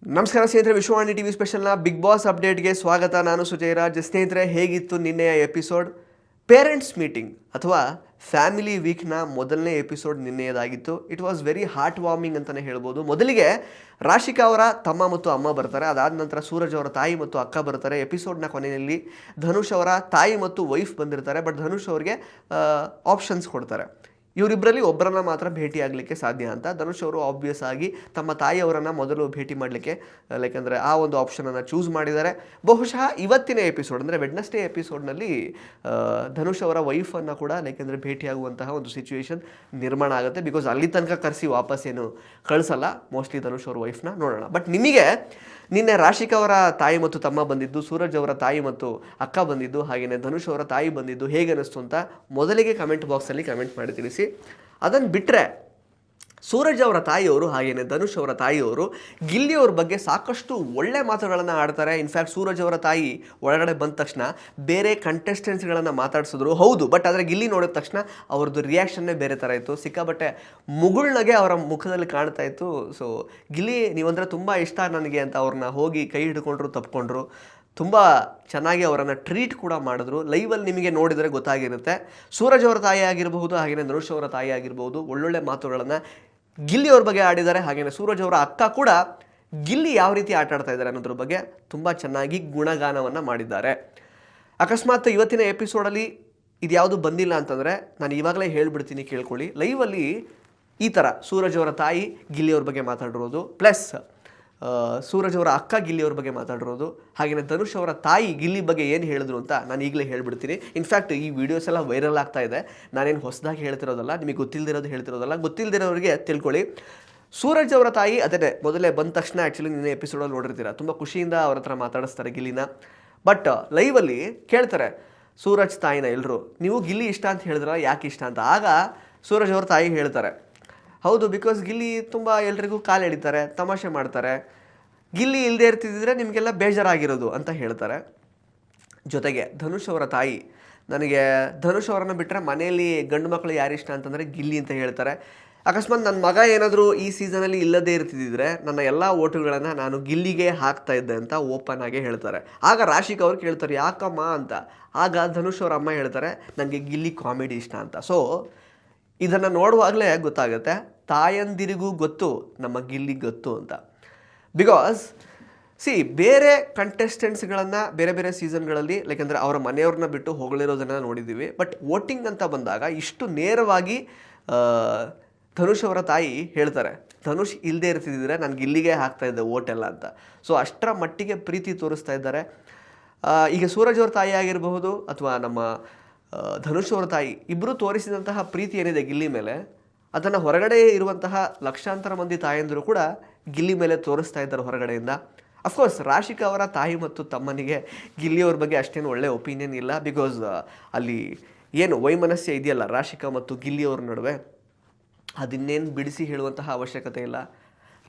ನಮಸ್ಕಾರ ಸ್ನೇಹಿತರೆ, ವಿಶ್ವವಾಣಿ ಟಿವಿ ಸ್ಪೆಷಲ್ನ ಬಿಗ್ ಬಾಸ್ ಅಪ್ಡೇಟ್ಗೆ ಸ್ವಾಗತ. ನಾನು ಸುಜಯರಾಜ್. ಸ್ನೇಹಿತರೆ, ಹೇಗಿತ್ತು ನಿನ್ನೆಯ ಎಪಿಸೋಡ್? ಪೇರೆಂಟ್ಸ್ ಮೀಟಿಂಗ್ ಅಥವಾ ಫ್ಯಾಮಿಲಿ ವೀಕ್ನ ಮೊದಲನೇ ಎಪಿಸೋಡ್ ನಿನ್ನೆಯದಾಗಿತ್ತು. It was very heart warming ಅಂತಲೇ ಹೇಳ್ಬೋದು. ಮೊದಲಿಗೆ ರಾಶಿಕಾ ಅವರ ತಮ್ಮ ಮತ್ತು ಅಮ್ಮ ಬರ್ತಾರೆ. ಅದಾದ ನಂತರ ಸೂರಜ್ ಅವರ ತಾಯಿ ಮತ್ತು ಅಕ್ಕ ಬರ್ತಾರೆ. ಎಪಿಸೋಡ್ನ ಕೊನೆಯಲ್ಲಿ ಧನುಷ್ ಅವರ ತಾಯಿ ಮತ್ತು ವೈಫ್ ಬಂದಿರ್ತಾರೆ. ಬಟ್ ಧನುಷ್ ಅವರಿಗೆ ಆಪ್ಷನ್ಸ್ ಕೊಡ್ತಾರೆ. ಇವರಿಬ್ಬರಲ್ಲಿ ಒಬ್ಬರನ್ನ ಮಾತ್ರ ಭೇಟಿ ಆಗಲಿಕ್ಕೆ ಸಾಧ್ಯ ಅಂತ. ಧನುಷ್ ಅವರು ಆಬ್ವಿಯಸ್ ಆಗಿ ತಮ್ಮ ತಾಯಿಯವರನ್ನು ಮೊದಲು ಭೇಟಿ ಮಾಡಲಿಕ್ಕೆ ಅಂದರೆ ಆ ಒಂದು ಆಪ್ಷನನ್ನು ಚೂಸ್ ಮಾಡಿದ್ದಾರೆ. ಬಹುಶಃ ಇವತ್ತಿನ ಎಪಿಸೋಡ್ ಅಂದರೆ ವೆಡ್ನೆಸ್ಡೇ ಎಪಿಸೋಡ್ನಲ್ಲಿ ಧನುಷ್ ಅವರ ವೈಫನ್ನು ಕೂಡ ಅಂದರೆ ಭೇಟಿಯಾಗುವಂತಹ ಒಂದು ಸಿಚುವೇಶನ್ ನಿರ್ಮಾಣ ಆಗುತ್ತೆ. ಬಿಕಾಸ್ ಅಲ್ಲಿ ತನಕ ಕರೆಸಿ ವಾಪಸ್ ಏನು ಕಳಿಸಲ್ಲ ಮೋಸ್ಟ್ಲಿ ಧನುಷ್ ಅವ್ರ ವೈಫ್ನ. ನೋಡೋಣ. ಬಟ್ ನಿಮಗೆ ನಿನ್ನೆ ರಾಶಿಕಾ ಅವರ ತಾಯಿ ಮತ್ತು ತಮ್ಮ ಬಂದಿದ್ದು, ಸೂರಜ್ ಅವರ ತಾಯಿ ಮತ್ತು ಅಕ್ಕ ಬಂದಿದ್ದು, ಹಾಗೆಯೇ ಧನುಷ್ ಅವರ ತಾಯಿ ಬಂದಿದ್ದು ಹೇಗೆ ಅನ್ನಿಸ್ತು ಅಂತ ಮೊದಲಿಗೆ ಕಮೆಂಟ್ ಬಾಕ್ಸಲ್ಲಿ ಕಮೆಂಟ್ ಮಾಡಿ ತಿಳಿಸಿ. ಅದನ್ನು ಬಿಟ್ಟರೆ ಸೂರಜ್ ಅವರ ತಾಯಿಯವರು ಹಾಗೆಯೇ ಧನುಷ್ ಅವರ ತಾಯಿಯವರು ಗಿಲ್ಲಿಯವ್ರ ಬಗ್ಗೆ ಸಾಕಷ್ಟು ಒಳ್ಳೆ ಮಾತುಗಳನ್ನು ಆಡ್ತಾರೆ. ಇನ್ಫ್ಯಾಕ್ಟ್ ಸೂರಜ್ ಅವರ ತಾಯಿ ಒಳಗಡೆ ಬಂದ ತಕ್ಷಣ ಬೇರೆ ಕಂಟೆಸ್ಟೆಂಟ್ಸ್ಗಳನ್ನು ಮಾತಾಡಿಸಿದ್ರು, ಹೌದು. ಬಟ್ ಆದರೆ ಗಿಲ್ಲಿ ನೋಡಿದ ತಕ್ಷಣ ಅವ್ರದ್ದು ರಿಯಾಕ್ಷನ್ನೇ ಬೇರೆ ಥರ ಇತ್ತು. ಸಿಕ್ಕಾಬಟ್ಟೆ ಮುಗುಳ್ನಗೆ ಅವರ ಮುಖದಲ್ಲಿ ಕಾಣ್ತಾ ಇತ್ತು. ಸೊ ಗಿಲ್ಲಿ ನೀವಂದರೆ ತುಂಬ ಇಷ್ಟ ನನಗೆ ಅಂತ ಅವ್ರನ್ನ ಹೋಗಿ ಕೈ ಹಿಡ್ಕೊಂಡ್ರು, ತಪ್ಪಿಕೊಂಡ್ರು. ತುಂಬ ಚೆನ್ನಾಗಿ ಅವರನ್ನು ಟ್ರೀಟ್ ಕೂಡ ಮಾಡಿದ್ರು. ಲೈವಲ್ಲಿ ನಿಮಗೆ ನೋಡಿದರೆ ಗೊತ್ತಾಗಿರುತ್ತೆ. ಸೂರಜ್ ಅವರ ತಾಯಿ ಆಗಿರಬಹುದು, ಹಾಗೆಯೇ ಧನುಷ್ ಅವರ ತಾಯಿ ಆಗಿರ್ಬೋದು, ಒಳ್ಳೊಳ್ಳೆ ಮಾತುಗಳನ್ನು ಗಿಲ್ಲಿ ಅವ್ರ ಬಗ್ಗೆ ಆಡಿದ್ದಾರೆ. ಹಾಗೆಯೇ ಸೂರಜ್ ಅವರ ಅಕ್ಕ ಕೂಡ ಗಿಲ್ಲಿ ಯಾವ ರೀತಿ ಆಟ ಆಡ್ತಾ ಇದ್ದಾರೆ ಅನ್ನೋದ್ರ ಬಗ್ಗೆ ತುಂಬ ಚೆನ್ನಾಗಿ ಗುಣಗಾನವನ್ನು ಮಾಡಿದ್ದಾರೆ. ಅಕಸ್ಮಾತ್ ಇವತ್ತಿನ ಎಪಿಸೋಡಲ್ಲಿ ಇದು ಯಾವುದು ಬಂದಿಲ್ಲ ಅಂತಂದರೆ ನಾನು ಇವಾಗಲೇ ಹೇಳಿಬಿಡ್ತೀನಿ, ಕೇಳ್ಕೊಳ್ಳಿ. ಲೈವಲ್ಲಿ ಈ ಥರ ಸೂರಜ್ ಅವರ ತಾಯಿ ಗಿಲ್ಲಿಯವ್ರ ಬಗ್ಗೆ ಮಾತಾಡಿರೋದು, ಪ್ಲಸ್ ಸೂರಜ್ ಅವರ ಅಕ್ಕ ಗಿಲ್ಲಿಯವ್ರ ಬಗ್ಗೆ ಮಾತಾಡಿರೋದು, ಹಾಗೆಯೇ ಧನುಷ್ ಅವರ ತಾಯಿ ಗಿಲ್ಲಿ ಬಗ್ಗೆ ಏನು ಹೇಳಿದ್ರು ಅಂತ ನಾನು ಈಗಲೇ ಹೇಳ್ಬಿಡ್ತೀನಿ. ಇನ್ಫ್ಯಾಕ್ಟ್ ಈ ವಿಡಿಯೋಸ್ ಎಲ್ಲ ವೈರಲ್ ಆಗ್ತಾ ಇದೆ. ನಾನೇನು ಹೊಸದಾಗಿ ಹೇಳ್ತಿರೋದಲ್ಲ, ನಿಮಗೆ ಗೊತ್ತಿಲ್ಲದಿರೋದು ಹೇಳ್ತಿರೋದಲ್ಲ. ಗೊತ್ತಿಲ್ಲದಿರೋರಿಗೆ ತಿಳ್ಕೊಳ್ಳಿ. ಸೂರಜ್ ಅವರ ತಾಯಿ ಅದೇ ಮೊದಲೇ ಬಂದ ತಕ್ಷಣ ಆ್ಯಕ್ಚುಲಿ ನಿನ್ನೆ ಎಪಿಸೋಡಲ್ಲಿ ನೋಡಿರ್ತೀರ, ತುಂಬ ಖುಷಿಯಿಂದ ಅವ್ರ ಹತ್ರ ಮಾತಾಡಿಸ್ತಾರೆ ಗಿಲ್ಲಿನ. ಬಟ್ ಲೈವಲ್ಲಿ ಕೇಳ್ತಾರೆ ಸೂರಜ್ ತಾಯಿನ ಎಲ್ಲರೂ, ನೀವು ಗಿಲ್ಲಿ ಇಷ್ಟ ಅಂತ ಹೇಳಿದ್ರಲ್ಲ, ಯಾಕೆ ಇಷ್ಟ ಅಂತ. ಆಗ ಸೂರಜ್ ಅವ್ರ ತಾಯಿ ಹೇಳ್ತಾರೆ, ಹೌದು, ಬಿಕಾಸ್ ಗಿಲ್ಲಿ ತುಂಬ ಎಲ್ರಿಗೂ ಕಾಲು ಎಳಿತಾರೆ, ತಮಾಷೆ ಮಾಡ್ತಾರೆ, ಗಿಲ್ಲಿ ಇಲ್ಲದೆ ಇರ್ತಿದ್ದರೆ ನಿಮಗೆಲ್ಲ ಬೇಜಾರಾಗಿರೋದು ಅಂತ ಹೇಳ್ತಾರೆ. ಜೊತೆಗೆ ಧನುಷ್ ಅವರ ತಾಯಿ, ನನಗೆ ಧನುಷ್ ಅವರನ್ನು ಬಿಟ್ಟರೆ ಮನೆಯಲ್ಲಿ ಗಂಡು ಮಕ್ಕಳು ಯಾರಿಷ್ಟ ಅಂತಂದರೆ ಗಿಲ್ಲಿ ಅಂತ ಹೇಳ್ತಾರೆ. ಅಕಸ್ಮಾತ್ ನನ್ನ ಮಗ ಏನಾದರೂ ಈ ಸೀಸನಲ್ಲಿ ಇಲ್ಲದೇ ಇರ್ತಿದ್ದರೆ ನನ್ನ ಎಲ್ಲ ಓಟುಗಳನ್ನು ನಾನು ಗಿಲ್ಲಿಗೆ ಹಾಕ್ತಾ ಇದ್ದೆ ಅಂತ ಓಪನ್ ಆಗಿ ಹೇಳ್ತಾರೆ. ಆಗ ರಾಶಿಕ್ ಅವ್ರು ಕೇಳ್ತಾರೆ, ಯಾಕಮ್ಮ ಅಂತ. ಆಗ ಧನುಷ್ ಅವರ ಅಮ್ಮ ಹೇಳ್ತಾರೆ, ನನಗೆ ಗಿಲ್ಲಿ ಕಾಮಿಡಿ ಇಷ್ಟ ಅಂತ. ಸೊ ಇದನ್ನು ನೋಡುವಾಗಲೇ ಗೊತ್ತಾಗುತ್ತೆ ತಾಯಂದಿರಿಗೂ ಗೊತ್ತು ನಮ್ಮ ಗಿಲ್ಲಿ ಗೊತ್ತು ಅಂತ. ಬಿಕಾಸ್ ಬೇರೆ ಕಂಟೆಸ್ಟೆಂಟ್ಸ್ಗಳನ್ನು ಬೇರೆ ಬೇರೆ ಸೀಸನ್ಗಳಲ್ಲಿ ಅಂದರೆ ಅವರ ಮನೆಯವ್ರನ್ನ ಬಿಟ್ಟು ಹೊಗಳಿರೋದನ್ನು ನೋಡಿದ್ದೀವಿ. ಬಟ್ ವೋಟಿಂಗ್ ಅಂತ ಬಂದಾಗ ಇಷ್ಟು ನೇರವಾಗಿ ಧನುಷ್ ಅವರ ತಾಯಿ ಹೇಳ್ತಾರೆ, ಧನುಷ್ ಇಲ್ಲದೆ ಇರ್ತಿದ್ದರೆ ನಾನು ಗಿಲ್ಲಿಗೆ ಹಾಕ್ತಾಯಿದ್ದೆ ಓಟೆಲ್ಲ ಅಂತ. ಸೊ ಅಷ್ಟರ ಮಟ್ಟಿಗೆ ಪ್ರೀತಿ ತೋರಿಸ್ತಾ ಇದ್ದಾರೆ. ಈಗ ಸೂರಜ್ ಅವ್ರ ತಾಯಿ ಆಗಿರಬಹುದು ಅಥವಾ ನಮ್ಮ ಧನುಷ್ ಅವರ ತಾಯಿ, ಇಬ್ಬರು ತೋರಿಸಿದಂತಹ ಪ್ರೀತಿ ಏನಿದೆ ಗಿಲ್ಲಿ ಮೇಲೆ, ಅದನ್ನು ಹೊರಗಡೆ ಇರುವಂತಹ ಲಕ್ಷಾಂತರ ಮಂದಿ ತಾಯಂದಿರು ಕೂಡ ಗಿಲ್ಲಿ ಮೇಲೆ ತೋರಿಸ್ತಾ ಇದ್ದಾರೆ ಹೊರಗಡೆಯಿಂದ. ಅಫ್ಕೋರ್ಸ್ ರಾಶಿಕಾ ಅವರ ತಾಯಿ ಮತ್ತು ತಮ್ಮನಿಗೆ ಗಿಲ್ಲಿಯವ್ರ ಬಗ್ಗೆ ಅಷ್ಟೇನು ಒಳ್ಳೆಯ ಒಪಿನಿಯನ್ ಇಲ್ಲ. ಬಿಕಾಸ್ ಅಲ್ಲಿ ಏನು ವೈಮನಸ್ಯ ಇದೆಯಲ್ಲ ರಾಶಿಕಾ ಮತ್ತು ಗಿಲ್ಲಿಯವ್ರ ನಡುವೆ, ಅದನ್ನೇನು ಬಿಡಿಸಿ ಹೇಳುವಂತಹ ಅವಶ್ಯಕತೆ ಇಲ್ಲ.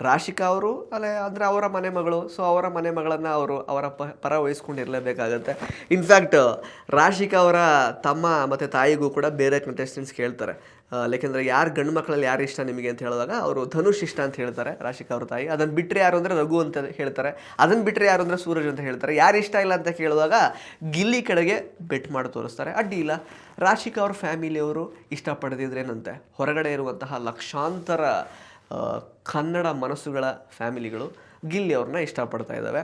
ರಾಶಿಕಾ ಅವರು ಅಂದರೆ ಅವರ ಮನೆ ಮಗಳು. ಸೊ ಅವರ ಮನೆ ಮಗಳನ್ನು ಅವರ ಪರ ವಹಿಸ್ಕೊಂಡಿರಲೇಬೇಕಾಗತ್ತೆ. ಇನ್ಫ್ಯಾಕ್ಟ್ ರಾಶಿಕಾ ಅವರ ತಮ್ಮ ಮತ್ತು ತಾಯಿಗೂ ಕೂಡ ಬೇರೆ ಕಂಟೆಸ್ಟೆಂಟ್ಸ್ ಕೇಳ್ತಾರೆ, ಯಾಕೆಂದರೆ ಯಾರು ಗಂಡು ಮಕ್ಕಳಲ್ಲಿ ಯಾರು ಇಷ್ಟ ನಿಮಗೆ ಅಂತ ಹೇಳಿದಾಗ ಅವರು ಧನುಷ್ ಇಷ್ಟ ಅಂತ ಹೇಳ್ತಾರೆ ರಾಶಿಕಾ ಅವ್ರ ತಾಯಿ. ಅದನ್ನು ಬಿಟ್ಟರೆ ಯಾರು ಅಂದರೆ ರಘು ಅಂತ ಹೇಳ್ತಾರೆ. ಅದನ್ನು ಬಿಟ್ಟರೆ ಯಾರು ಅಂದರೆ ಸೂರಜ್ ಅಂತ ಹೇಳ್ತಾರೆ. ಯಾರು ಇಷ್ಟ ಇಲ್ಲ ಅಂತ ಕೇಳಿದಾಗ ಗಿಲ್ಲಿ ಕಡೆಗೆ ಬೆಟ್ ಮಾಡಿ ತೋರಿಸ್ತಾರೆ. ಅಡ್ಡಿ ಇಲ್ಲ, ರಾಶಿಕಾ ಅವ್ರ ಫ್ಯಾಮಿಲಿಯವರು ಇಷ್ಟಪಡದಿದ್ರೇನಂತೆ ಹೊರಗಡೆ ಇರುವಂತಹ ಲಕ್ಷಾಂತರ ಕನ್ನಡ ಮನಸ್ಸುಗಳ ಫ್ಯಾಮಿಲಿಗಳು ಗಿಲ್ಲಿ ಅವ್ರನ್ನ ಇಷ್ಟಪಡ್ತಾ ಇದ್ದಾವೆ.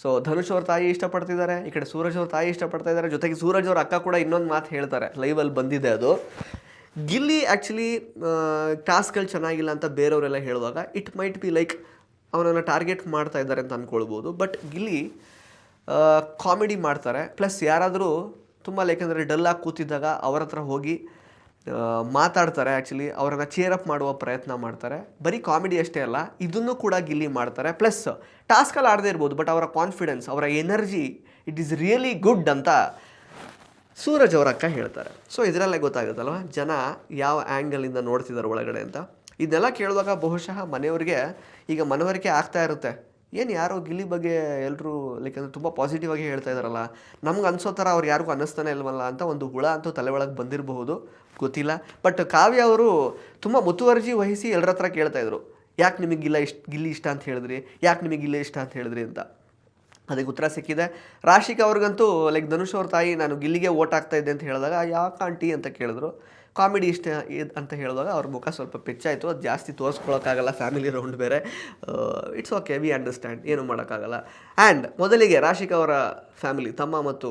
ಸೊ ಧನುಷ್ ಅವ್ರ ತಾಯಿ ಇಷ್ಟಪಡ್ತಿದ್ದಾರೆ, ಈ ಕಡೆ ಸೂರಜ್ ಅವ್ರ ತಾಯಿ ಇಷ್ಟಪಡ್ತಾ ಇದ್ದಾರೆ. ಜೊತೆಗೆ ಸೂರಜ್ ಅವ್ರ ಅಕ್ಕ ಕೂಡ ಇನ್ನೊಂದು ಮಾತು ಹೇಳ್ತಾರೆ, ಲೈವಲ್ಲಿ ಬಂದಿದೆ ಅದು. ಗಿಲ್ಲಿ ಆ್ಯಕ್ಚುಲಿ ಟಾಸ್ಕ್ಗಳು ಚೆನ್ನಾಗಿಲ್ಲ ಅಂತ ಬೇರೆಯವರೆಲ್ಲ ಹೇಳುವಾಗ ಇಟ್ ಮೈಟ್ ಬಿ ಲೈಕ್ ಅವನನ್ನು ಟಾರ್ಗೆಟ್ ಮಾಡ್ತಾ ಇದ್ದಾರೆ ಅಂತ ಅಂದ್ಕೊಳ್ಬೋದು. ಬಟ್ ಗಿಲ್ಲಿ ಕಾಮಿಡಿ ಮಾಡ್ತಾರೆ. ಪ್ಲಸ್ ಯಾರಾದರೂ ತುಂಬ ಯಾಕೆಂದರೆ ಡಲ್ಲಾಗಿ ಕೂತಿದ್ದಾಗ ಅವರ ಹತ್ರ ಹೋಗಿ ಮಾತಾಡ್ತಾರೆ. ಆ್ಯಕ್ಚುಲಿ ಅವರನ್ನು ಚೇರಪ್ ಮಾಡುವ ಪ್ರಯತ್ನ ಮಾಡ್ತಾರೆ. ಬರೀ ಕಾಮಿಡಿ ಅಷ್ಟೇ ಅಲ್ಲ, ಇದನ್ನು ಕೂಡ ಗಿಲ್ಲಿ ಮಾಡ್ತಾರೆ. ಪ್ಲಸ್ ಟಾಸ್ಕಲ್ಲಿ ಆಡದೇ ಇರ್ಬೋದು, ಬಟ್ ಅವರ ಕಾನ್ಫಿಡೆನ್ಸ್, ಅವರ energy, it is really good ಅಂತ ಸೂರಜ್ ಅವರ ಅಕ್ಕ ಹೇಳ್ತಾರೆ. ಸೊ ಇದರಲ್ಲೇ ಗೊತ್ತಾಗುತ್ತಲ್ವ ಜನ ಯಾವ ಆ್ಯಂಗಲಿಂದ ನೋಡ್ತಿದ್ದಾರೆ ಒಳಗಡೆ ಅಂತ. ಇದನ್ನೆಲ್ಲ ಕೇಳುವಾಗ ಬಹುಶಃ ಮನೆಯವ್ರಿಗೆ ಈಗ ಮನವರಿಕೆ ಆಗ್ತಾ ಇರುತ್ತೆ, ಏನು ಯಾರೋ ಗಿಲ್ಲಿ ಬಗ್ಗೆ ಎಲ್ಲರೂ ಅಂದರೆ ತುಂಬ ಪಾಸಿಟಿವ್ ಆಗಿ ಹೇಳ್ತಾ ಇದ್ದಾರಲ್ಲ, ನಮ್ಗೆ ಅನಿಸೋ ಥರ ಅವ್ರು ಯಾರಿಗೂ ಅನ್ನಿಸ್ತಾನೆ ಇಲ್ವಲ್ಲ ಅಂತ ಒಂದು ಹುಳ ಅಂತೂ ತಲೆ ಒಳಗೆ ಬಂದಿರಬಹುದು, ಗೊತ್ತಿಲ್ಲ. ಬಟ್ ಕಾವ್ಯ ಅವರು ತುಂಬ ಮುತುವರ್ಜಿ ವಹಿಸಿ ಎಲ್ಲರ ಹತ್ರ ಕೇಳ್ತಾಯಿದ್ರು, ಯಾಕೆ ನಿಮಗೆ ಗಿಲ್ಲಿ ಇಷ್ಟ ಅಂತ ಹೇಳಿದ್ರಿ, ಯಾಕೆ ನಿಮಗೆ ಗಿಲ್ಲಿ ಇಷ್ಟ ಅಂತ ಹೇಳಿದ್ರಿ ಅಂತ. ಅದಕ್ಕೆ ಉತ್ತರ ಸಿಕ್ಕಿದೆ. ರಾಶಿಕಾ ಅವ್ರಿಗಂತೂ ಲೈಕ್ ಧನುಷ್ ಅವ್ರ ತಾಯಿ ನಾನು ಗಿಲ್ಲಿಗೆ ಓಟ್ ಆಗ್ತಾ ಇದ್ದೆ ಅಂತ ಹೇಳಿದಾಗ ಯಾಕೆ ಆಂಟಿ ಅಂತ ಕೇಳಿದ್ರು. ಕಾಮಿಡಿ ಇಷ್ಟ ಅಂತ ಹೇಳಿದಾಗ ಅವ್ರ ಮುಖ ಸ್ವಲ್ಪ ಪೆಚ್ಚಾಯಿತು. ಅದು ಜಾಸ್ತಿ ತೋರಿಸ್ಕೊಳಕ್ಕಾಗಲ್ಲ, ಫ್ಯಾಮಿಲಿ ರೌಂಡ್ ಬೇರೆ. ಇಟ್ಸ್ ಓಕೆ, ವಿ ಅಂಡರ್ಸ್ಟ್ಯಾಂಡ್, ಏನೂ ಮಾಡೋಕ್ಕಾಗಲ್ಲ. ಆ್ಯಂಡ್ ಮೊದಲಿಗೆ ರಾಶಿಕಾ ಅವರ ಫ್ಯಾಮಿಲಿ ತಮ್ಮ ಮತ್ತು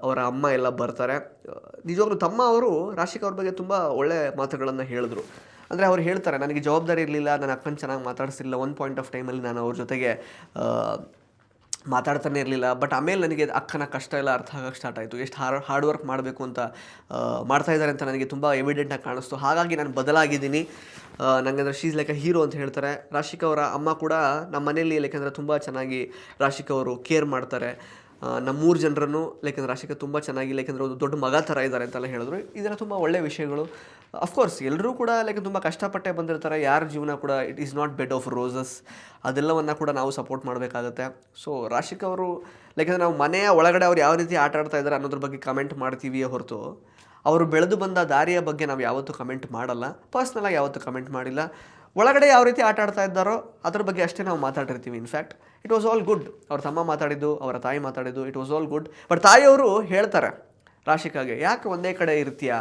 ಅವರ ಅಮ್ಮ ಎಲ್ಲ ಬರ್ತಾರೆ. ನಿಜವಾಗ್ಲೂ ತಮ್ಮ ಅವರು ರಾಶಿಕಾ ಅವ್ರ ಬಗ್ಗೆ ತುಂಬ ಒಳ್ಳೆ ಮಾತುಗಳನ್ನು ಹೇಳಿದ್ರು. ಅಂದರೆ ಅವ್ರು ಹೇಳ್ತಾರೆ, ನನಗೆ ಜವಾಬ್ದಾರಿ ಇರಲಿಲ್ಲ, ನನ್ನ ಅಕ್ಕನ ಚೆನ್ನಾಗಿ ಮಾತಾಡಿಸಿಲ್ಲ, ಒಂದು ಪಾಯಿಂಟ್ ಆಫ್ ಟೈಮಲ್ಲಿ ನಾನು ಅವ್ರ ಜೊತೆಗೆ ಮಾತಾಡ್ತಾನೆ ಇರಲಿಲ್ಲ. ಬಟ್ ಆಮೇಲೆ ನನಗೆ ಅಕ್ಕನ ಕಷ್ಟ ಎಲ್ಲ ಅರ್ಥ ಆಗೋಕ್ಕೆ ಸ್ಟಾರ್ಟ್ ಆಯಿತು. ಎಷ್ಟು ಹಾರ್ಡ್ ವರ್ಕ್ ಮಾಡಬೇಕು ಅಂತ ಮಾಡ್ತಾ ಇದ್ದಾರೆ ಅಂತ ನನಗೆ ತುಂಬ ಎವಿಡೆಂಟಾಗಿ ಕಾಣಿಸ್ತು. ಹಾಗಾಗಿ ನಾನು ಬದಲಾಗಿದ್ದೀನಿ. ನನಗೆ ಅಂದರೆ ಶೀಸ್ ಲೈಕ್ ಅ ಹೀರೋ ಅಂತ ಹೇಳ್ತಾರೆ. ರಾಶಿಕಾ ಅವರ ಅಮ್ಮ ಕೂಡ ನಮ್ಮ ಮನೆಯಲ್ಲಿ ಯಾಕೆಂದರೆ ತುಂಬ ಚೆನ್ನಾಗಿ ರಾಶಿಕಾ ಅವರು ಕೇರ್ ಮಾಡ್ತಾರೆ. ನಮ್ಮ 3 ಜನರನ್ನು ಯಾಕೆಂದರೆ ರಾಶಿಕಾ ತುಂಬ ಚೆನ್ನಾಗಿ ಯಾಕೆಂದರೆ ಒಂದು ದೊಡ್ಡ ಮಗ ಥರ ಇದ್ದಾರೆ ಅಂತೆಲ್ಲ ಹೇಳಿದ್ರು. ಇದೆಲ್ಲ ತುಂಬ ಒಳ್ಳೆಯ ವಿಷಯಗಳು. ಅಫ್ಕೋರ್ಸ್ ಎಲ್ಲರೂ ಕೂಡ ತುಂಬ ಕಷ್ಟಪಟ್ಟೆ ಬಂದಿರ್ತಾರೆ. ಯಾರ ಜೀವನ ಕೂಡ it is not bed of roses. ಅದೆಲ್ಲವನ್ನು ಕೂಡ ನಾವು ಸಪೋರ್ಟ್ ಮಾಡಬೇಕಾಗತ್ತೆ. ಸೊ ರಾಶಿಕಾ ಅವರು ಯಾಕೆಂದರೆ ನಾವು ಮನೆಯ ಒಳಗಡೆ ಅವ್ರು ಯಾವ ರೀತಿ ಆಟ ಆಡ್ತಾ ಇದ್ದಾರೆ ಅನ್ನೋದ್ರ ಬಗ್ಗೆ ಕಮೆಂಟ್ ಮಾಡ್ತೀವಿಯೇ ಹೊರತು ಅವರು ಬೆಳೆದು ಬಂದ ದಾರಿಯ ಬಗ್ಗೆ ನಾವು ಯಾವತ್ತೂ ಕಮೆಂಟ್ ಮಾಡಲ್ಲ. ಪರ್ಸ್ನಲಾಗಿ ಯಾವತ್ತೂ ಕಮೆಂಟ್ ಮಾಡಿಲ್ಲ. ಒಳಗಡೆ ಯಾವ ರೀತಿ ಆಟ ಆಡ್ತಾ ಇದ್ದಾರೋ ಅದ್ರ ಬಗ್ಗೆ ಅಷ್ಟೇ ನಾವು ಮಾತಾಡಿರ್ತೀವಿ. In fact it was all good. ಅವ್ರ ತಮ್ಮ ಮಾತಾಡಿದ್ದು, ಅವರ ತಾಯಿ ಮಾತಾಡಿದ್ದು, it was all good. But ತಾಯಿಯವರು ಹೇಳ್ತಾರೆ ರಾಶಿಕಾಗೆ, ಯಾಕೆ ಒಂದೇ ಕಡೆ ಇರ್ತೀಯಾ,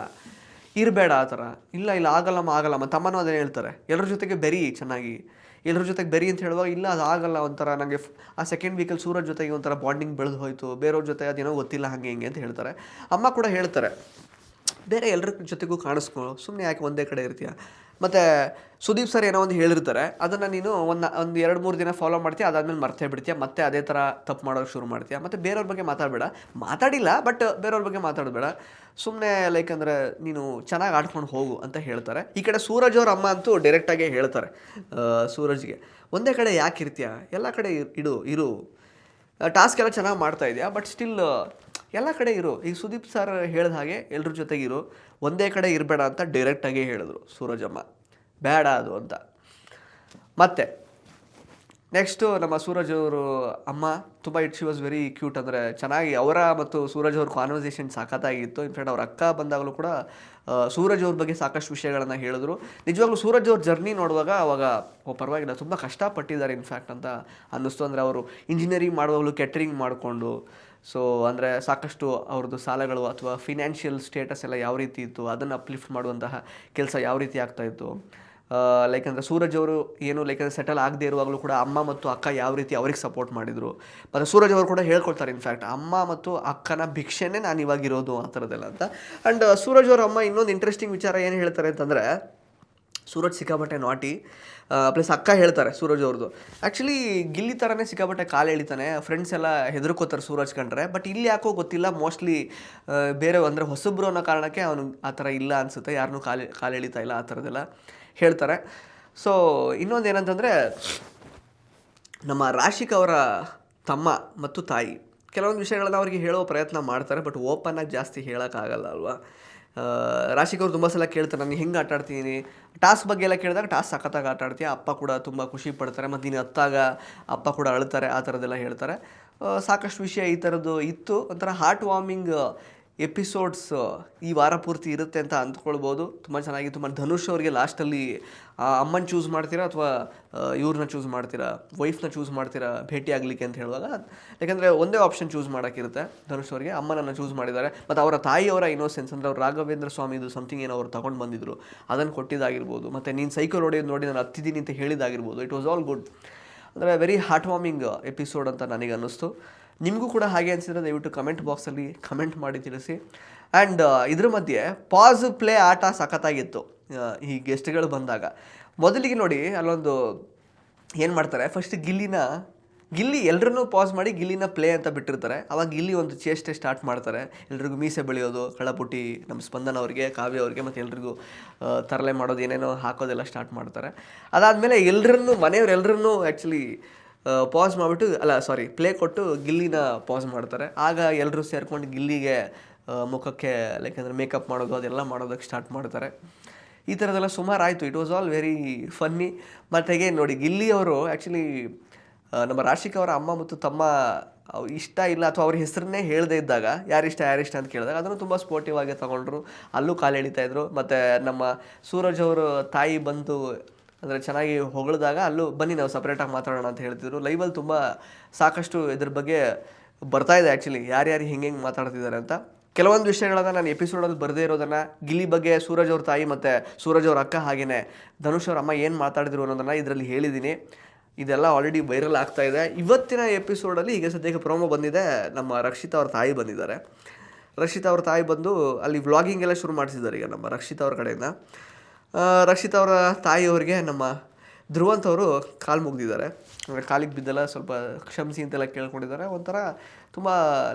ಇರಬೇಡ ಆ ಥರ. ಇಲ್ಲ ಆಗಲ್ಲಮ್ಮ. ತಮ್ಮನೂ ಅದೇ ಹೇಳ್ತಾರೆ, ಎಲ್ಲರ ಜೊತೆಗೆ ಬೆರಿ ಚೆನ್ನಾಗಿ, ಎಲ್ಲರ ಜೊತೆಗೆ ಬೆರಿ ಅಂತ ಹೇಳುವಾಗ ಇಲ್ಲ ಅದು ಆಗಲ್ಲ, ಒಂಥರ ನನಗೆ ಆ ಸೆಕೆಂಡ್ ವೀಕಲ್ಲಿ ಸೂರಜ್ ಜೊತೆಗೆ ಒಂಥರ ಬಾಂಡಿಂಗ್ ಬೆಳೆದು ಹೋಯಿತು, ಬೇರೆಯವ್ರ ಜೊತೆ ಅದೇನೋ ಗೊತ್ತಿಲ್ಲ ಹಾಗೆ ಹಿಂಗೆ ಅಂತ ಹೇಳ್ತಾರೆ. ಅಮ್ಮ ಕೂಡ ಹೇಳ್ತಾರೆ, ಬೇರೆ ಎಲ್ಲರ ಜೊತೆಗೂ ಕಾಣಿಸ್ಕೊ, ಸುಮ್ಮನೆ ಯಾಕೆ ಒಂದೇ ಕಡೆ ಇರ್ತೀಯ. ಮತ್ತು ಸುದೀಪ್ ಸರ್ ಏನೋ ಒಂದು ಹೇಳಿರ್ತಾರೆ, ಅದನ್ನು ನೀನು ಒಂದು 2-3 ದಿನ ಫಾಲೋ ಮಾಡ್ತೀಯ, ಅದಾದಮೇಲೆ ಮರ್ತೇ ಬಿಡ್ತೀಯ, ಮತ್ತೆ ಅದೇ ಥರ ತಪ್ಪು ಮಾಡೋಕ್ಕೆ ಶುರು ಮಾಡ್ತೀಯ. ಮತ್ತು ಬೇರೆಯವ್ರ ಬಗ್ಗೆ ಮಾತಾಡಿಲ್ಲ ಬಟ್ ಬೇರೆಯವ್ರ ಬಗ್ಗೆ ಮಾತಾಡಬೇಡ, ಸುಮ್ಮನೆ ಲೈಕ್ ಅಂದರೆ ನೀನು ಚೆನ್ನಾಗಿ ಆಡ್ಕೊಂಡು ಹೋಗು ಅಂತ ಹೇಳ್ತಾರೆ. ಈ ಕಡೆ ಸೂರಜ್ ಅವ್ರ ಅಮ್ಮ ಅಂತೂ ಡೈರೆಕ್ಟಾಗೇ ಹೇಳ್ತಾರೆ ಸೂರಜ್ಗೆ, ಒಂದೇ ಕಡೆ ಯಾಕೆ ಇರ್ತೀಯ, ಎಲ್ಲ ಕಡೆ ಇರು, ಟಾಸ್ಕ್ ಎಲ್ಲ ಚೆನ್ನಾಗಿ ಮಾಡ್ತಾ ಇದೆಯಾ, ಬಟ್ ಸ್ಟಿಲ್ ಎಲ್ಲ ಕಡೆ ಇರು. ಈಗ ಸುದೀಪ್ ಸರ್ ಹೇಳಿದ ಹಾಗೆ ಎಲ್ಲರ ಜೊತೆಗಿರು, ಒಂದೇ ಕಡೆ ಇರಬೇಡ ಅಂತ ಡೈರೆಕ್ಟಾಗೇ ಹೇಳಿದ್ರು ಸೂರಜಮ್ಮ. ಬೇಡ ಅದು ಅಂತ. ಮತ್ತು ನೆಕ್ಸ್ಟು ನಮ್ಮ ಸೂರಜ್ ಅವರು ಅಮ್ಮ ತುಂಬ ಶಿ ವಾಸ್ ವೆರಿ ಕ್ಯೂಟ್. ಅಂದರೆ ಚೆನ್ನಾಗಿ ಅವರ ಮತ್ತು ಸೂರಜ್ ಅವ್ರ ಕಾನ್ವರ್ಸೇಷನ್ ಸಖತ್ತಾಗಿತ್ತು. ಇನ್ಫ್ಯಾಕ್ಟ್ ಅವ್ರ ಅಕ್ಕ ಬಂದಾಗಲೂ ಕೂಡ ಸೂರಜ್ ಅವ್ರ ಬಗ್ಗೆ ಸಾಕಷ್ಟು ವಿಷಯಗಳನ್ನು ಹೇಳಿದ್ರು. ನಿಜವಾಗ್ಲೂ ಸೂರಜ್ ಅವ್ರ ಜರ್ನಿ ನೋಡುವಾಗ ಅವಾಗ ಪರವಾಗಿಲ್ಲ, ತುಂಬ ಕಷ್ಟಪಟ್ಟಿದ್ದಾರೆ ಇನ್ಫ್ಯಾಕ್ಟ್ ಅಂತ ಅನ್ನಿಸ್ತು. ಅಂದರೆ ಅವರು ಇಂಜಿನಿಯರಿಂಗ್ ಮಾಡುವಾಗಲೂ ಕೆಟರಿಂಗ್ ಮಾಡಿಕೊಂಡು, ಸೊ ಅಂದರೆ ಸಾಕಷ್ಟು ಅವ್ರದ್ದು ಸಾಲಗಳು ಅಥವಾ ಫಿನಾನ್ಷಿಯಲ್ ಸ್ಟೇಟಸ್ ಎಲ್ಲ ಯಾವ ರೀತಿ ಇತ್ತು, ಅದನ್ನು ಅಪ್ಲಿಫ್ಟ್ ಮಾಡುವಂತಹ ಕೆಲಸ ಯಾವ ರೀತಿ ಆಗ್ತಾಯಿತ್ತು. ಲೈಕ್ ಅಂದರೆ ಸೂರಜ್ ಅವರು ಏನು ಲೈಕ್ ಅಂದರೆ ಸೆಟಲ್ ಆಗದೆ ಇರುವಾಗಲೂ ಕೂಡ ಅಮ್ಮ ಮತ್ತು ಅಕ್ಕ ಯಾವ ರೀತಿ ಅವ್ರಿಗೆ ಸಪೋರ್ಟ್ ಮಾಡಿದರು. ಮತ್ತು ಸೂರಜ್ ಅವರು ಕೂಡ ಹೇಳ್ಕೊಳ್ತಾರೆ ಇನ್ಫ್ಯಾಕ್ಟ್, ಅಮ್ಮ ಮತ್ತು ಅಕ್ಕನ ಭಿಕ್ಷೆನೇ ನಾನು ಇವಾಗಿರೋದು ಆ ಥರದ್ದೆಲ್ಲ ಅಂತ. ಆ್ಯಂಡ್ ಸೂರಜ್ ಅವ್ರ ಅಮ್ಮ ಇನ್ನೊಂದು ಇಂಟ್ರೆಸ್ಟಿಂಗ್ ವಿಚಾರ ಏನು ಹೇಳ್ತಾರೆ ಅಂತಂದರೆ, ಸೂರಜ್ ಸಿಕ್ಕಾಪಟ್ಟೆ ನಾಟಿ, ಪ್ಲಸ್ ಅಕ್ಕ ಹೇಳ್ತಾರೆ ಸೂರಜ್ ಅವ್ರದ್ದು ಆ್ಯಕ್ಚುಲಿ ಗಿಲ್ಲಿ ಥರನೇ ಸಿಕ್ಕಾಪಟ್ಟೆ ಕಾಲು ಎಳಿತಾನೆ, ಫ್ರೆಂಡ್ಸ್ ಎಲ್ಲ ಹೆದರ್ಕೋತಾರೆ ಸೂರಜ್ ಕಂಡ್ರೆ. ಬಟ್ ಇಲ್ಲಿ ಯಾಕೋ ಗೊತ್ತಿಲ್ಲ, ಮೋಸ್ಟ್ಲಿ ಬೇರೆ ಅಂದರೆ ಹೊಸಬ್ರು ಅನ್ನೋ ಕಾರಣಕ್ಕೆ ಅವನು ಆ ಥರ ಇಲ್ಲ ಅನಿಸುತ್ತೆ, ಯಾರನ್ನೂ ಕಾಲು ಎಳಿತಾ ಇಲ್ಲ ಆ ಥರದ್ದೆಲ್ಲ ಹೇಳ್ತಾರೆ. ಸೊ ಇನ್ನೊಂದು ಏನಂತಂದರೆ, ನಮ್ಮ ರಾಶಿಕಾ ಅವರ ತಮ್ಮ ಮತ್ತು ತಾಯಿ ಕೆಲವೊಂದು ವಿಷಯಗಳನ್ನ ಅವ್ರಿಗೆ ಹೇಳೋ ಪ್ರಯತ್ನ ಮಾಡ್ತಾರೆ, ಬಟ್ ಓಪನ್ನಾಗಿ ಜಾಸ್ತಿ ಹೇಳೋಕ್ಕಾಗಲ್ಲ ಅಲ್ವಾ. ರಾಶಿಕಾ ಅವ್ರು ತುಂಬ ಸಲ ಕೇಳ್ತಾರೆ, ನಾನು ಹೆಂಗೆ ಆಟ ಆಡ್ತೀನಿ, ಟಾಸ್ಕ್ ಬಗ್ಗೆ ಎಲ್ಲ ಕೇಳಿದಾಗ ಟಾಸ್ಕ್ ಸಖತ್ತಾಗಿ ಆಟ ಆಡ್ತೀಯ, ಅಪ್ಪ ಕೂಡ ತುಂಬ ಖುಷಿ ಪಡ್ತಾರೆ, ಮತ್ತು ನೀನು ಹತ್ತಾಗ ಅಪ್ಪ ಕೂಡ ಅಳ್ತಾರೆ, ಆ ಥರದ್ದೆಲ್ಲ ಹೇಳ್ತಾರೆ. ಸಾಕಷ್ಟು ವಿಷಯ ಈ ಥರದ್ದು ಇತ್ತು. ಒಂಥರ ಹಾರ್ಟ್ ವಾರ್ಮಿಂಗ್ ಎಪಿಸೋಡ್ಸ್ ಈ ವಾರ ಪೂರ್ತಿ ಇರುತ್ತೆ ಅಂತ ಅಂದ್ಕೊಳ್ಬೋದು. ತುಂಬ ಚೆನ್ನಾಗಿತ್ತು. ಮತ್ತು ಧನುಷ್ ಅವ್ರಿಗೆ ಲಾಸ್ಟಲ್ಲಿ ಅಮ್ಮನ ಚೂಸ್ ಮಾಡ್ತೀರಾ ಅಥವಾ ಇವ್ರನ್ನ ಚೂಸ್ ಮಾಡ್ತೀರಾ, ವೈಫ್ನ ಚೂಸ್ ಮಾಡ್ತೀರಾ ಭೇಟಿ ಆಗಲಿಕ್ಕೆ ಅಂತ ಹೇಳುವಾಗ, ಯಾಕಂದರೆ ಒಂದೇ ಆಪ್ಷನ್ ಚೂಸ್ ಮಾಡೋಕ್ಕಿರುತ್ತೆ. ಧನುಷ್ ಅವರಿಗೆ ಅಮ್ಮನನ್ನು ಚೂಸ್ ಮಾಡಿದ್ದಾರೆ. ಮತ್ತು ಅವರ ತಾಯಿಯವರ ಇನ್ನೋಸೆನ್ಸ್ ಅಂದರೆ ಅವ್ರು ರಾಘವೇಂದ್ರ ಸ್ವಾಮಿದು ಸಮಥಿಂಗ್ ಏನೋ ಅವ್ರು ತೊಗೊಂಡು ಬಂದಿದ್ರು, ಅದನ್ನು ಕೊಟ್ಟಿದ್ದಾಗಿರ್ಬೋದು. ಮತ್ತು ನೀನು ಸೈಕಲ್ ಹೊಡೆಯೋದು ನೋಡಿ ನಾನು ಹತ್ತಿದ್ದೀನಿ ಅಂತ ಹೇಳಿದ್ದಾಗಿರ್ಬೋದು. It was all good. ಅಂದರೆ ವೆರಿ ಹಾರ್ಟ್ ವಾರ್ಮಿಂಗ್ ಎಪಿಸೋಡ್ ಅಂತ ನನಗೆ ಅನ್ನಿಸ್ತು. ನಿಮಗೂ ಕೂಡ ಹಾಗೆ ಅನಿಸಿದ್ರೆ ದಯವಿಟ್ಟು ಕಮೆಂಟ್ ಬಾಕ್ಸಲ್ಲಿ ಕಮೆಂಟ್ ಮಾಡಿ ತಿಳಿಸಿ. ಆ್ಯಂಡ್ ಇದ್ರ ಮಧ್ಯೆ ಪಾಸ್ ಪ್ಲೇ ಆಟ ಸಖತ್ತಾಗಿತ್ತು. ಈ ಗೆಸ್ಟ್ಗಳು ಬಂದಾಗ ಮೊದಲಿಗೆ ನೋಡಿ ಅಲ್ಲೊಂದು ಏನು ಮಾಡ್ತಾರೆ, ಫಸ್ಟ್ ಗಿಲ್ಲಿ ಎಲ್ಲರನ್ನೂ ಪಾಸ್ ಮಾಡಿ ಗಿಲ್ಲಿನ ಪ್ಲೇ ಅಂತ ಬಿಟ್ಟಿರ್ತಾರೆ. ಆವಾಗ ಗಿಲ್ಲಿ ಒಂದು ಚೇಷ್ಟೆ ಸ್ಟಾರ್ಟ್ ಮಾಡ್ತಾರೆ, ಎಲ್ರಿಗೂ ಮೀಸೆ ಬೆಳೆಯೋದು, ಕಳಪುಟ್ಟಿ ನಮ್ಮ ಸ್ಪಂದನ ಅವ್ರಿಗೆ, ಕಾವ್ಯ ಅವ್ರಿಗೆ, ಮತ್ತು ಎಲ್ರಿಗೂ ತರಲೆ ಮಾಡೋದು, ಏನೇನೋ ಹಾಕೋದೆಲ್ಲ ಸ್ಟಾರ್ಟ್ ಮಾಡ್ತಾರೆ. ಅದಾದಮೇಲೆ ಮನೆಯವರೆಲ್ಲರನ್ನೂ ಆ್ಯಕ್ಚುಲಿ ಪಾಸ್ ಮಾಡಿಬಿಟ್ಟು ಪ್ಲೇ ಕೊಟ್ಟು ಗಿಲ್ಲಿನ ಪಾಸ್ ಮಾಡ್ತಾರೆ. ಆಗ ಎಲ್ಲರೂ ಸೇರ್ಕೊಂಡು ಗಿಲ್ಲಿಗೆ ಮುಖಕ್ಕೆ ಲೈಕ್ ಅಂದರೆ ಮೇಕಪ್ ಮಾಡೋದು ಅದೆಲ್ಲ ಮಾಡೋದಕ್ಕೆ ಸ್ಟಾರ್ಟ್ ಮಾಡ್ತಾರೆ. ಈ ಥರದ್ದೆಲ್ಲ ಸುಮಾರು ಆಯಿತು. It was all very funny. ಮತ್ತು ಹೇಗೆ ನೋಡಿ, ಗಿಲ್ಲಿ ಅವರು ಆ್ಯಕ್ಚುಲಿ ನಮ್ಮ ರಾಶಿಕಾ ಅವರ ಅಮ್ಮ ಮತ್ತು ತಮ್ಮ ಇಷ್ಟ ಇಲ್ಲ ಅಥವಾ ಅವ್ರ ಹೆಸರನ್ನೇ ಹೇಳದೇ ಇದ್ದಾಗ ಯಾರಿಷ್ಟ ಅಂತ ಕೇಳಿದಾಗ ಅದನ್ನು ತುಂಬ ಸ್ಪೋರ್ಟಿವ್ ಆಗಿ ತೊಗೊಂಡ್ರು. ಅಲ್ಲೂ ಕಾಲು ಎಳಿತಾಯಿದ್ರು. ಮತ್ತು ನಮ್ಮ ಸೂರಜ್ ಅವರು ತಾಯಿ ಬಂದು ಅಂದರೆ ಚೆನ್ನಾಗಿ ಹೊಗಳಿದಾಗ ಅಲ್ಲೂ ಬನ್ನಿ ನಾವು ಸಪ್ರೇಟಾಗಿ ಮಾತಾಡೋಣ ಅಂತ ಹೇಳ್ತಿದ್ರು. ಲೈವಲ್ಲಿ ತುಂಬ ಸಾಕಷ್ಟು ಇದ್ರ ಬಗ್ಗೆ ಬರ್ತಾ ಇದೆ ಆ್ಯಕ್ಚುಲಿ, ಯಾರ್ಯಾರು ಹೆಂಗೆ ಮಾತಾಡ್ತಿದ್ದಾರೆ ಅಂತ. ಕೆಲವೊಂದು ವಿಷಯಗಳನ್ನು ನಾನು ಎಪಿಸೋಡಲ್ಲಿ ಬರದೇ ಇರೋದನ್ನು, ಗಿಲ್ಲಿ ಬಗ್ಗೆ ಸೂರಜ್ ಅವ್ರ ತಾಯಿ ಮತ್ತು ಸೂರಜ್ ಅವ್ರ ಅಕ್ಕ ಹಾಗೆಯೇ ಧನುಷ್ ಅವ್ರ ಅಮ್ಮ ಏನು ಮಾತಾಡಿದ್ರು ಅನ್ನೋದನ್ನು ಇದರಲ್ಲಿ ಹೇಳಿದ್ದೀನಿ. ಇದೆಲ್ಲ ಆಲ್ರೆಡಿ ವೈರಲ್ ಆಗ್ತಾ ಇದೆ. ಇವತ್ತಿನ ಎಪಿಸೋಡಲ್ಲಿ ಈಗ ಸದ್ಯಕ್ಕೆ ಪ್ರೋಮೋ ಬಂದಿದೆ, ನಮ್ಮ ರಕ್ಷಿತಾ ಅವ್ರ ತಾಯಿ ಬಂದಿದ್ದಾರೆ. ರಕ್ಷಿತಾ ಅವ್ರ ತಾಯಿ ಬಂದು ಅಲ್ಲಿ ವ್ಲಾಗಿಂಗ್ ಎಲ್ಲ ಶುರು ಮಾಡಿಸಿದ್ದಾರೆ ಈಗ ನಮ್ಮ ರಕ್ಷಿತಾ ಅವ್ರ ಕಡೆಯಿಂದ. ರಕ್ಷಿತಾ ಅವರ ತಾಯಿಯವ್ರಿಗೆ ನಮ್ಮ ಧ್ರುವಂತ್ ಅವರು ಕಾಲು ಮುಗ್ದಿದ್ದಾರೆ, ಕಾಲಿಗೆ ಬಿದ್ದೆಲ್ಲ ಸ್ವಲ್ಪ ಕ್ಷಮಿಸಿ ಅಂತೆಲ್ಲ ಕೇಳ್ಕೊಂಡಿದ್ದಾರೆ. ಒಂಥರ ತುಂಬ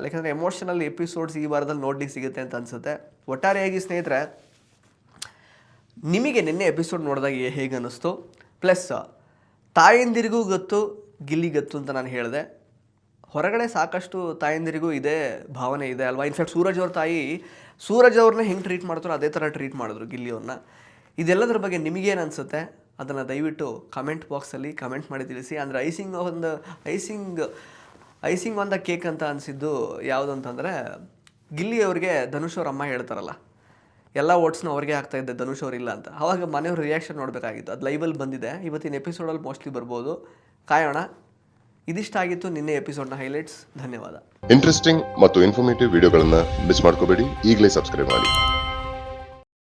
ಯಾಕಂದರೆ ಎಮೋಷನಲ್ ಎಪಿಸೋಡ್ಸ್ ಈ ವಾರದಲ್ಲಿ ನೋಡ್ಲಿಕ್ಕೆ ಸಿಗುತ್ತೆ ಅಂತ ಅನಿಸುತ್ತೆ. ಒಟ್ಟಾರೆಯಾಗಿ ಸ್ನೇಹಿತರೆ, ನಿಮಗೆ ನಿನ್ನೆ ಎಪಿಸೋಡ್ ನೋಡಿದಾಗ ಹೇಗೆ ಅನ್ನಿಸ್ತು? ಪ್ಲಸ್ ತಾಯಂದಿರಿಗೂ ಗೊತ್ತು, ಗಿಲ್ಲಿ ಗೊತ್ತು ಅಂತ ನಾನು ಹೇಳಿದೆ. ಹೊರಗಡೆ ಸಾಕಷ್ಟು ತಾಯಂದಿರಿಗೂ ಇದೇ ಭಾವನೆ ಇದೆ ಅಲ್ವಾ. ಇನ್ಫ್ಯಾಕ್ಟ್ ಸೂರಜ್ ಅವ್ರ ತಾಯಿ ಸೂರಜ್ ಅವ್ರನ್ನ ಹೆಂಗೆ ಟ್ರೀಟ್ ಮಾಡ್ತಾರೋ ಅದೇ ಥರ ಟ್ರೀಟ್ ಮಾಡಿದ್ರು ಗಿಲ್ಲಿಯವ್ರನ್ನ. ಇದೆಲ್ಲದರ ಬಗ್ಗೆ ನಿಮಗೇನು ಅನಿಸುತ್ತೆ ಅದನ್ನು ದಯವಿಟ್ಟು ಕಮೆಂಟ್ ಬಾಕ್ಸಲ್ಲಿ ಕಮೆಂಟ್ ಮಾಡಿ ತಿಳಿಸಿ. ಅಂದರೆ ಐಸಿಂಗ್ ಆನ್ ದ ಕೇಕ್ ಅಂತ ಅನಿಸಿದ್ದು ಯಾವುದು ಅಂತಂದರೆ, ಗಿಲ್ಲಿ ಅವ್ರಿಗೆ ಧನುಷ್ ಅವ್ರ ಅಮ್ಮ ಹೇಳ್ತಾರಲ್ಲ, ಎಲ್ಲ ಓಟ್ಸ್ನ ಅವ್ರಿಗೆ ಆಗ್ತಾ ಇದ್ದೆ, ಧನುಷ್ ಅವ್ರಿಲ್ಲ ಅಂತ. ಆವಾಗ ಮನೆಯವ್ರ ರಿಯಾಕ್ಷನ್ ನೋಡಬೇಕಾಗಿತ್ತು. ಅದು ಲೈವಲ್ಲಿ ಬಂದಿದೆ, ಇವತ್ತಿನ ಎಪಿಸೋಡಲ್ಲಿ ಮೋಸ್ಟ್ಲಿ ಬರ್ಬೋದು, ಕಾಯೋಣ. ಇದಿಷ್ಟಾಗಿತ್ತು ನಿನ್ನೆ ಎಪಿಸೋಡ್ನ ಹೈಲೈಟ್ಸ್. ಧನ್ಯವಾದ. ಇಂಟ್ರೆಸ್ಟಿಂಗ್ ಮತ್ತು ಇನ್ಫಾರ್ಮೇಟಿವ್ ವಿಡಿಯೋಗಳನ್ನು ಮಿಸ್ ಮಾಡ್ಕೋಬೇಡಿ. ಈಗಲೇ ಸಬ್ಸ್ಕ್ರೈಬ್ ಮಾಡಿ.